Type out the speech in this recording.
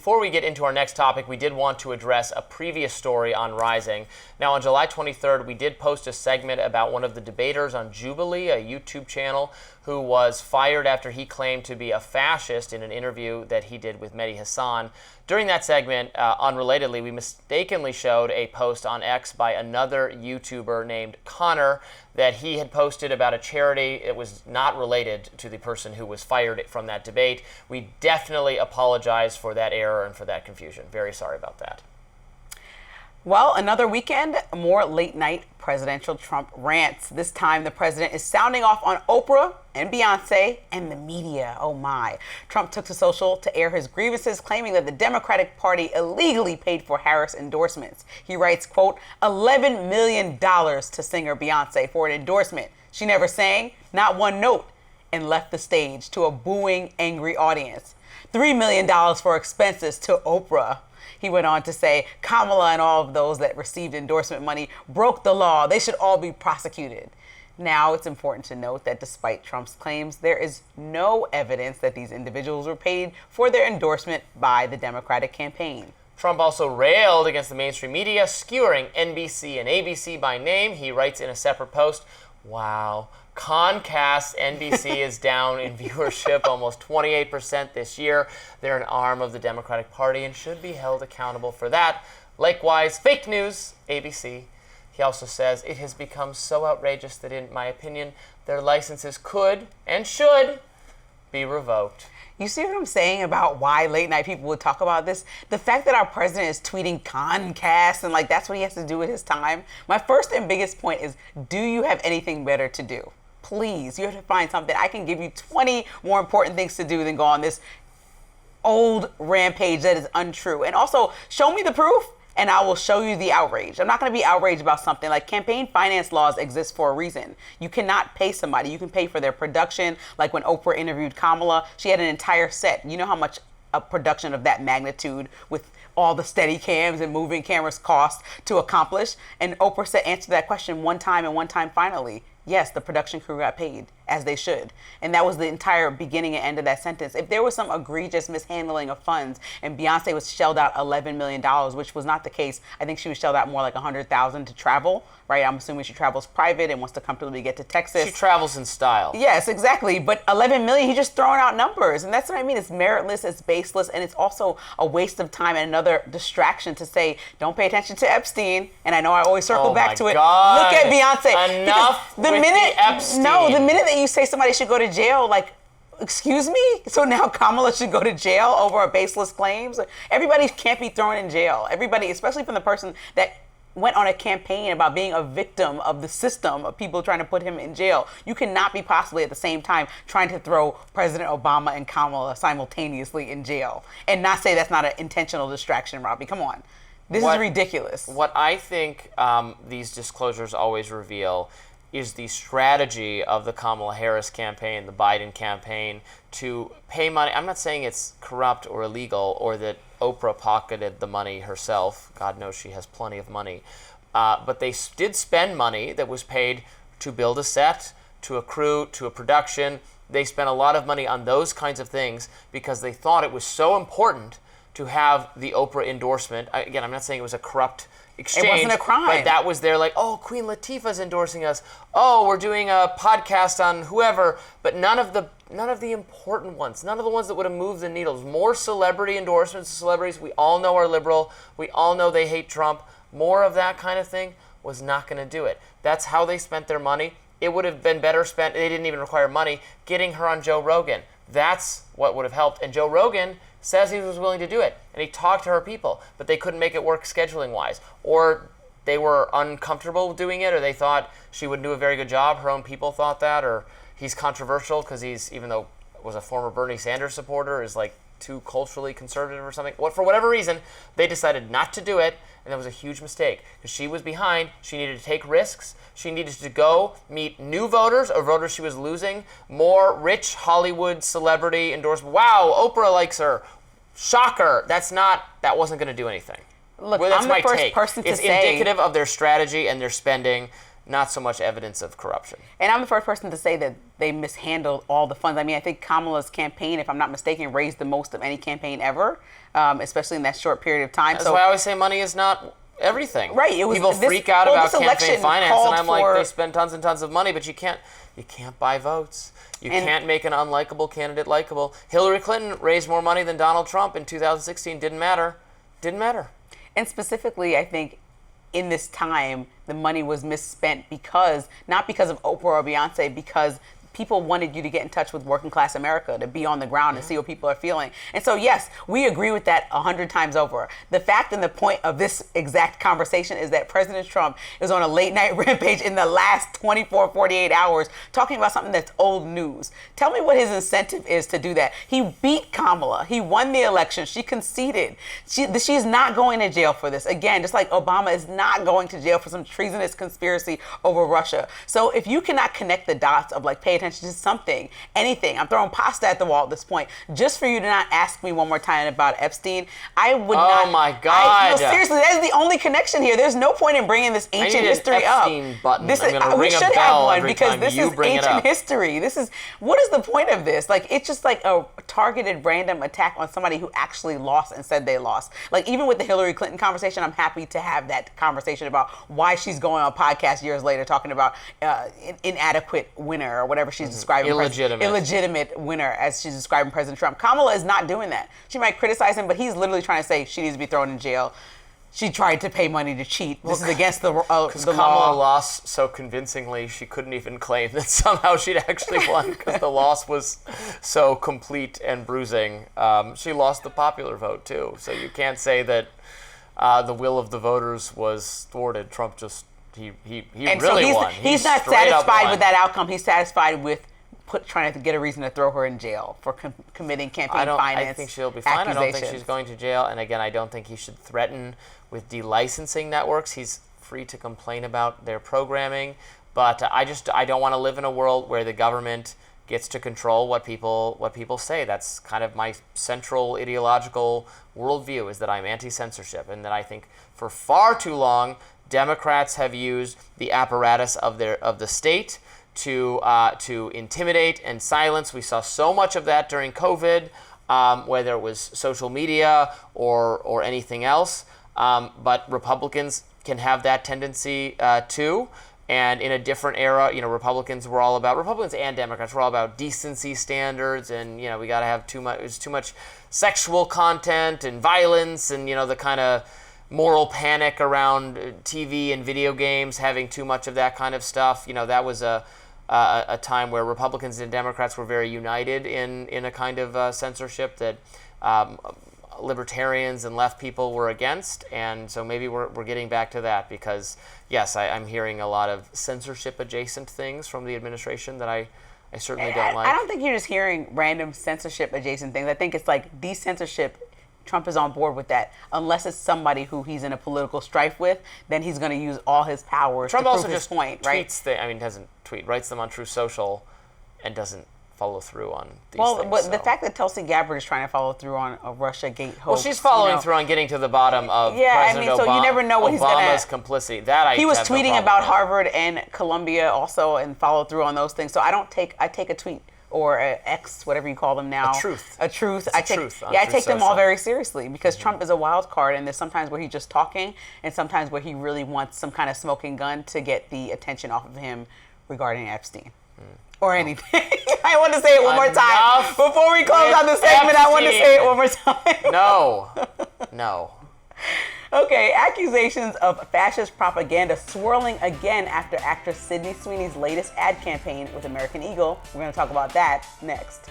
before we get into our next topic, we did want to address a previous story on Rising. Now, on July 23rd, we did post a segment about one of the debaters on Jubilee, a YouTube channel, who was fired after he claimed to be a fascist in an interview that he did with Mehdi Hassan. During that segment, unrelatedly, we mistakenly showed a post on X by another YouTuber named Connor that he had posted about a charity. It was not related to the person who was fired from that debate. We definitely apologize for that error and for that confusion. Very sorry about that. Well, another weekend, more late-night presidential Trump rants. This time, the president is sounding off on Oprah and Beyonce and the media. Oh, my. Trump took to social to air his grievances, claiming that the Democratic Party illegally paid for Harris endorsements. He writes, quote, $11 million to singer Beyonce for an endorsement. She never sang, not one note, and left the stage to a booing, angry audience. $3 million for expenses to Oprah. He went on to say, Kamala and all of those that received endorsement money broke the law. They should all be prosecuted. Now, it's important to note that despite Trump's claims, there is no evidence that these individuals were paid for their endorsement by the Democratic campaign. Trump also railed against the mainstream media, skewering NBC and ABC by name. He writes in a separate post, wow, Comcast NBC is down in viewership almost 28% this year. They're an arm of the Democratic Party and should be held accountable for that. Likewise, fake news, ABC. He also says, it has become so outrageous that, in my opinion, their licenses could and should be revoked. You see what I'm saying about why late night people would talk about this? The fact that our president is tweeting Comcast and like that's what he has to do with his time. My first and biggest point is, do you have anything better to do? Please, you have to find something. I can give you 20 more important things to do than go on this old rampage that is untrue. And also, show me the proof and I will show you the outrage. I'm not going to be outraged about something like campaign finance laws exist for a reason. You cannot pay somebody. You can pay for their production. Like when Oprah interviewed Kamala, she had an entire set. You know how much a production of that magnitude with all the steady cams and moving cameras cost to accomplish? And Oprah said, answer that question one time and one time finally. Yes, the production crew got paid, as they should. And that was the entire beginning and end of that sentence. If there was some egregious mishandling of funds and Beyonce was shelled out $11 million, which was not the case, I think she was shelled out more like $100,000 to travel, right? I'm assuming she travels private and wants to comfortably get to Texas. She travels in style. Yes, exactly. But $11 million, he's just throwing out numbers. And that's what I mean. It's meritless, it's baseless, and it's also a waste of time and another distraction to say, don't pay attention to Epstein. And I know I always circle back to it. God. Look at Beyonce. Enough with the Epstein. No, the minute that you say somebody should go to jail, like, excuse me? So now Kamala should go to jail over a baseless claims? Everybody can't be thrown in jail. Everybody, especially from the person that went on a campaign about being a victim of the system of people trying to put him in jail. You cannot be possibly at the same time trying to throw President Obama and Kamala simultaneously in jail and not say that's not an intentional distraction, Robby. Come on. This is ridiculous. What I think these disclosures always reveal is the strategy of the Kamala Harris campaign, the Biden campaign, to pay money. I'm not saying it's corrupt or illegal or that Oprah pocketed the money herself. God knows she has plenty of money. But they did spend money that was paid to build a set, to a crew, to a production. They spent a lot of money on those kinds of things because they thought it was so important to have the Oprah endorsement. Again, I'm not saying it was a corrupt exchange. It wasn't a crime. But that was their like, oh, Queen Latifah's endorsing us. Oh, we're doing a podcast on whoever. But none of the important ones. None of the ones that would have moved the needles. More celebrity endorsements of celebrities we all know are liberal. We all know they hate Trump. More of that kind of thing was not going to do it. That's how they spent their money. It would have been better spent. They didn't even require money. Getting her on Joe Rogan. That's what would have helped. And Joe Rogan says he was willing to do it. And he talked to her people, but they couldn't make it work scheduling-wise. Or they were uncomfortable doing it, or they thought she would do a very good job. Her own people thought that, or he's controversial because he's, even though was a former Bernie Sanders supporter, is like too culturally conservative or something. For whatever reason, they decided not to do it, and that was a huge mistake because she was behind. She needed to take risks. She needed to go meet new voters or voters she was losing, more rich Hollywood celebrity endorsement. Wow, Oprah likes her. Shocker. That wasn't going to do anything. Look, well, that's I'm the my first take. person to it's say indicative of their strategy and their spending. not so much evidence of corruption. And I'm the first person to say that they mishandled all the funds. I mean, I think Kamala's campaign, if I'm not mistaken, raised the most of any campaign ever, especially in that short period of time. That's why I always say money is not everything. Right. People freak out about campaign finance, and I'm like, they spend tons and tons of money, but you can't buy votes. You can't make an unlikable candidate likable. Hillary Clinton raised more money than Donald Trump in 2016. Didn't matter. And specifically, I think in this time, the money was misspent not because of Oprah or Beyonce, because people wanted you to get in touch with working class America, to be on the ground and see what people are feeling. And so, yes, we agree with that 100 times over. The fact and the point of this exact conversation is that President Trump is on a late night rampage in the last 24, 48 hours talking about something that's old news. Tell me what his incentive is to do that. He beat Kamala. He won the election. She conceded. She's not going to jail for this. Again, just like Obama is not going to jail for some treasonous conspiracy over Russia. So if you cannot connect the dots of like, pay attention to something, anything. I'm throwing pasta at the wall at this point. Just for you to not ask me one more time about Epstein, I would not. Oh my God. No, seriously, that is the only connection here. There's no point in bringing this ancient history up. Button. This I'm going to ring a bell every time you bring it up. This is ancient history. What is the point of this? Like, it's just like a targeted random attack on somebody who actually lost and said they lost. Like, even with the Hillary Clinton conversation, I'm happy to have that conversation about why she's going on a podcast years later talking about inadequate winner or whatever she's describing. Illegitimate winner, as she's describing President Trump. Kamala is not doing that. She might criticize him, but he's literally trying to say she needs to be thrown in jail. She tried to pay money to cheat. This is against the law. Because Kamala lost so convincingly, she couldn't even claim that somehow she'd actually won because the loss was so complete and bruising. She lost the popular vote, too. So you can't say that the will of the voters was thwarted. Trump just, he really won. He's not satisfied with that outcome. He's satisfied with trying to get a reason to throw her in jail for committing campaign finance. I think she'll be fine. I don't think she's going to jail. And again, I don't think he should threaten with delicensing networks. He's free to complain about their programming. But I don't want to live in a world where the government gets to control what people say. That's kind of my central ideological worldview, is that I'm anti-censorship, and that I think for far too long Democrats have used the apparatus of the state to intimidate and silence. We saw so much of that during COVID, whether it was social media or anything else. But Republicans can have that tendency too. And in a different era, Republicans and Democrats were all about decency standards, and we got to have too much sexual content and violence, and the kind of moral panic around TV and video games, having too much of that kind of stuff. That was a time where Republicans and Democrats were very united in a kind of censorship that libertarians and left people were against. And so maybe we're getting back to that, because yes, I'm hearing a lot of censorship adjacent things from the administration that I certainly don't like. I don't think you're just hearing random censorship adjacent things. I think it's like decensorship. Trump is on board with that. Unless it's somebody who he's in a political strife with, then he's going to use all his powers to prove his point, right? Doesn't tweet, writes them on True Social, and doesn't follow through on these things. Well, the fact that Tulsi Gabbard is trying to follow through on a Russiagate hoax. Well, she's following through on getting to the bottom of President Obama, so you never know what he's going to... Obama's complicity. He was tweeting about Harvard and Columbia also, and follow through on those things. So I take a tweet or a X, whatever you call them now. A truth. I take them all very seriously, because Trump is a wild card, and there's sometimes where he's just talking, and sometimes where he really wants some kind of smoking gun to get the attention off of him regarding Epstein. Or anything. I want to say it one more time. Before we close out the segment, I want to say it one more time. No. Okay, accusations of fascist propaganda swirling again after actress Sydney Sweeney's latest ad campaign with American Eagle. We're going to talk about that next.